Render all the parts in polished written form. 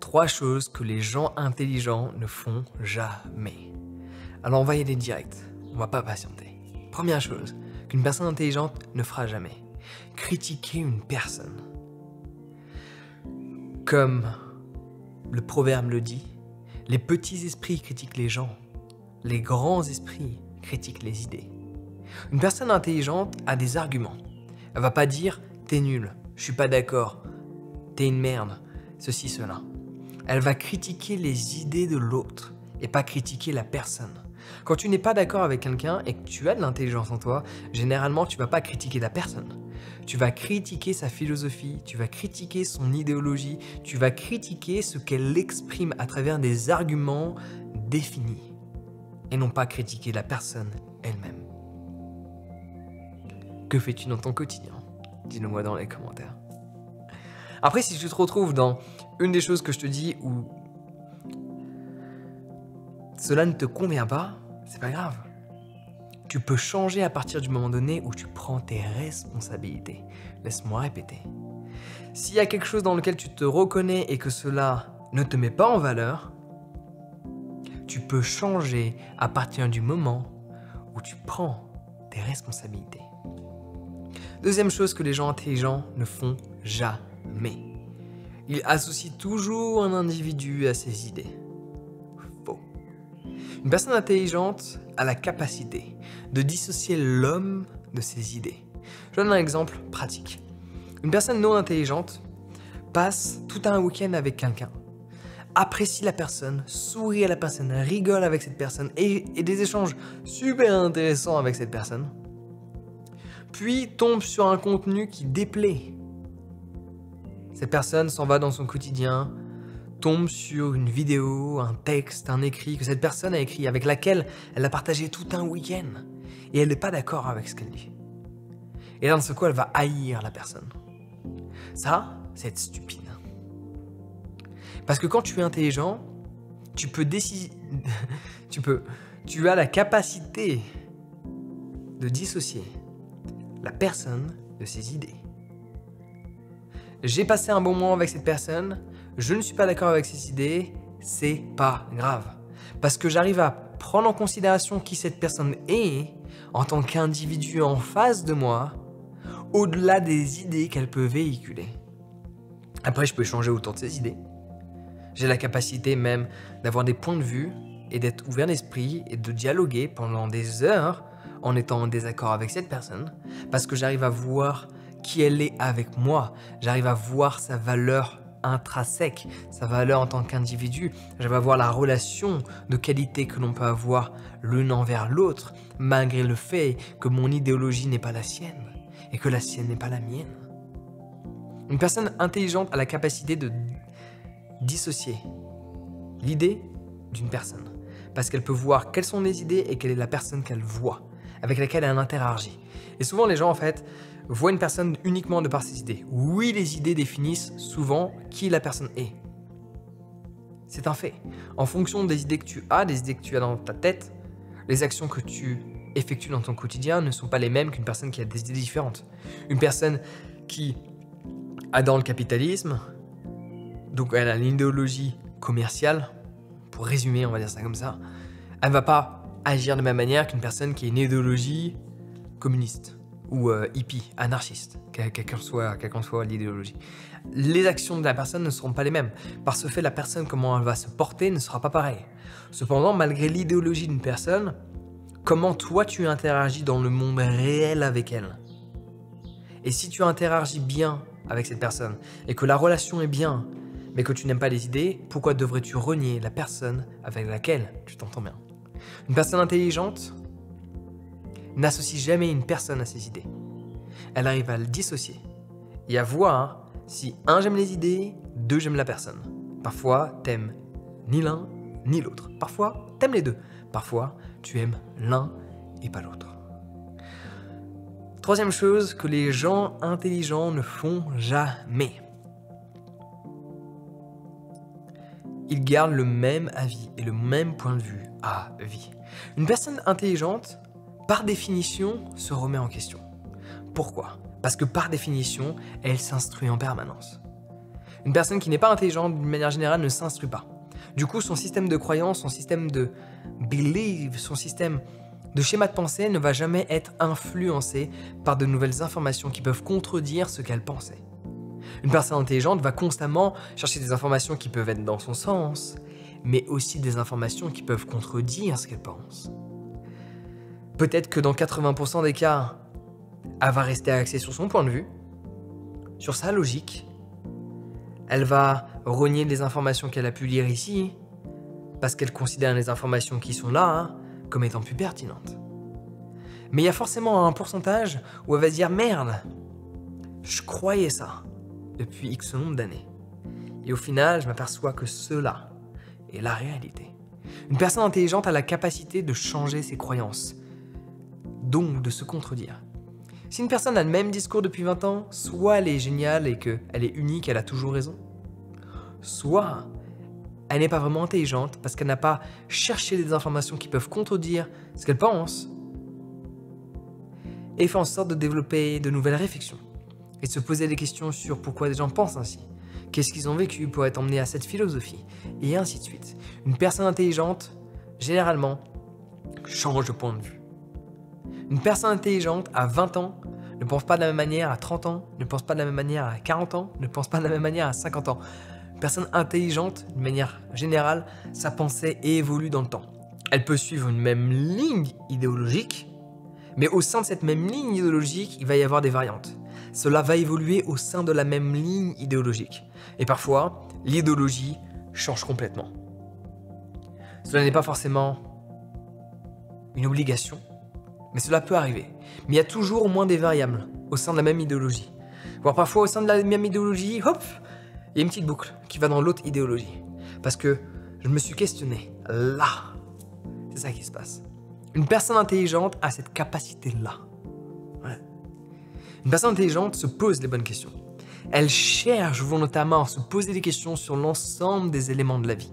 3 choses que les gens intelligents ne font jamais. Alors on va y aller direct, on va pas patienter. Première chose qu'une personne intelligente ne fera jamais, critiquer une personne. Comme le proverbe le dit, les petits esprits critiquent les gens, les grands esprits critiquent les idées. Une personne intelligente a des arguments. Elle va pas dire « t'es nul, je suis pas d'accord, t'es une merde, ceci, cela ». Elle va critiquer les idées de l'autre et pas critiquer la personne. Quand tu n'es pas d'accord avec quelqu'un et que tu as de l'intelligence en toi, généralement tu vas pas critiquer la personne. Tu vas critiquer sa philosophie, tu vas critiquer son idéologie, tu vas critiquer ce qu'elle exprime à travers des arguments définis et non pas critiquer la personne elle-même. Que fais-tu dans ton quotidien? Dis-le moi dans les commentaires. Après, si tu te retrouves dans une des choses que je te dis où cela ne te convient pas, c'est pas grave. Tu peux changer à partir du moment donné où tu prends tes responsabilités. Laisse-moi répéter. S'il y a quelque chose dans lequel tu te reconnais et que cela ne te met pas en valeur, tu peux changer à partir du moment où tu prends tes responsabilités. Deuxième chose que les gens intelligents ne font jamais. Ils associent toujours un individu à ses idées. Faux. Une personne intelligente a la capacité de dissocier l'homme de ses idées. Je donne un exemple pratique. Une personne non intelligente passe tout un week-end avec quelqu'un, apprécie la personne, sourit à la personne, rigole avec cette personne et des échanges super intéressants avec cette personne, puis tombe sur un contenu qui déplaît. Cette personne s'en va dans son quotidien, tombe sur une vidéo, un texte, un écrit que cette personne a écrit, avec laquelle elle a partagé tout un week-end, et elle n'est pas d'accord avec ce qu'elle dit. Et là, d'un seul coup, elle va haïr la personne. Ça, c'est être stupide. Parce que quand tu es intelligent, tu peux décider, tu as la capacité de dissocier la personne de ses idées. J'ai passé un bon moment avec cette personne, je ne suis pas d'accord avec ses idées, c'est pas grave. Parce que j'arrive à prendre en considération qui cette personne est en tant qu'individu en face de moi, au-delà des idées qu'elle peut véhiculer. Après, je peux échanger autour de ses idées. J'ai la capacité même d'avoir des points de vue et d'être ouvert d'esprit et de dialoguer pendant des heures en étant en désaccord avec cette personne, parce que j'arrive à voir qui elle est avec moi, j'arrive à voir sa valeur intrinsèque, sa valeur en tant qu'individu, j'arrive à voir la relation de qualité que l'on peut avoir l'un envers l'autre, malgré le fait que mon idéologie n'est pas la sienne et que la sienne n'est pas la mienne. Une personne intelligente a la capacité de dissocier l'idée d'une personne, parce qu'elle peut voir quelles sont les idées et quelle est la personne qu'elle voit, avec laquelle elle interagit. Et souvent les gens en fait voient une personne uniquement de par ses idées. Oui, les idées définissent souvent qui la personne est. C'est un fait. En fonction des idées que tu as, des idées que tu as dans ta tête, les actions que tu effectues dans ton quotidien ne sont pas les mêmes qu'une personne qui a des idées différentes. Une personne qui adore le capitalisme, donc elle a l'idéologie commerciale, pour résumer, on va dire ça comme ça, elle ne va pas agir de la même manière qu'une personne qui a une idéologie communiste ou hippie, anarchiste, quelle qu'en soit l'idéologie. Les actions de la personne ne seront pas les mêmes. Par ce fait, la personne, comment elle va se porter, ne sera pas pareille. Cependant, malgré l'idéologie d'une personne, comment toi tu interagis dans le monde réel avec elle. Et si tu interagis bien avec cette personne et que la relation est bien, mais que tu n'aimes pas les idées, pourquoi devrais-tu renier la personne avec laquelle tu t'entends bien? Une personne intelligente n'associe jamais une personne à ses idées. Elle arrive à le dissocier et à voir si 1 j'aime les idées, 2 j'aime la personne. Parfois t'aimes ni l'un ni l'autre. Parfois t'aimes les deux. Parfois tu aimes l'un et pas l'autre. Troisième chose que les gens intelligents ne font jamais. Ils gardent le même avis et le même point de vue à vie. Une personne intelligente, par définition, se remet en question. Pourquoi? Parce que par définition, elle s'instruit en permanence. Une personne qui n'est pas intelligente, d'une manière générale, ne s'instruit pas. Du coup, son système de croyance, son système de belief, son système de schéma de pensée ne va jamais être influencé par de nouvelles informations qui peuvent contredire ce qu'elle pensait. Une personne intelligente va constamment chercher des informations qui peuvent être dans son sens, mais aussi des informations qui peuvent contredire ce qu'elle pense. Peut-être que dans 80% des cas, elle va rester axée sur son point de vue, sur sa logique. Elle va renier les informations qu'elle a pu lire ici, parce qu'elle considère les informations qui sont là comme étant plus pertinentes. Mais il y a forcément un pourcentage où elle va se dire « Merde, je croyais ça depuis X nombre d'années. Et au final, je m'aperçois que cela est la réalité. » Une personne intelligente a la capacité de changer ses croyances, donc de se contredire. Si une personne a le même discours depuis 20 ans, soit elle est géniale et qu'elle est unique, elle a toujours raison, soit elle n'est pas vraiment intelligente parce qu'elle n'a pas cherché des informations qui peuvent contredire ce qu'elle pense et fait en sorte de développer de nouvelles réflexions et de se poser des questions sur pourquoi des gens pensent ainsi, qu'est-ce qu'ils ont vécu pour être emmenés à cette philosophie, et ainsi de suite. Une personne intelligente, généralement, change de point de vue. Une personne intelligente à 20 ans ne pense pas de la même manière à 30 ans, ne pense pas de la même manière à 40 ans, ne pense pas de la même manière à 50 ans. Une personne intelligente, d'une manière générale, sa pensée évolue dans le temps. Elle peut suivre une même ligne idéologique, mais au sein de cette même ligne idéologique, il va y avoir des variantes. Cela va évoluer au sein de la même ligne idéologique. Et parfois, l'idéologie change complètement. Cela n'est pas forcément une obligation, mais cela peut arriver. Mais il y a toujours au moins des variables au sein de la même idéologie. Voire parfois au sein de la même idéologie, hop, il y a une petite boucle qui va dans l'autre idéologie. Parce que je me suis questionné là. C'est ça qui se passe. Une personne intelligente a cette capacité-là. Ouais. Une personne intelligente se pose les bonnes questions. Elle cherche volontairement à se poser des questions sur l'ensemble des éléments de la vie.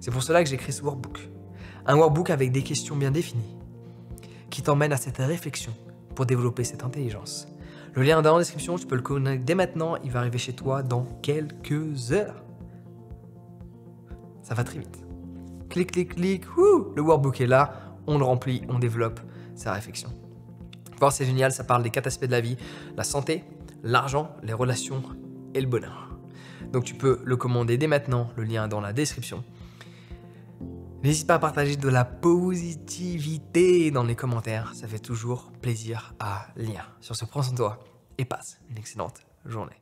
C'est pour cela que j'ai créé ce workbook. Un workbook avec des questions bien définies qui t'emmène à cette réflexion pour développer cette intelligence. Le lien est dans la description, tu peux le connecter dès maintenant, il va arriver chez toi dans quelques heures. Ça va très vite. Clic, clic, clic, le workbook est là, on le remplit, on développe sa réflexion. Voir, c'est génial, ça parle des 4 aspects de la vie, la santé, l'argent, les relations et le bonheur. Donc tu peux le commander dès maintenant, le lien est dans la description. N'hésite pas à partager de la positivité dans les commentaires, ça fait toujours plaisir à lire. Sur ce, prends soin de toi et passe une excellente journée.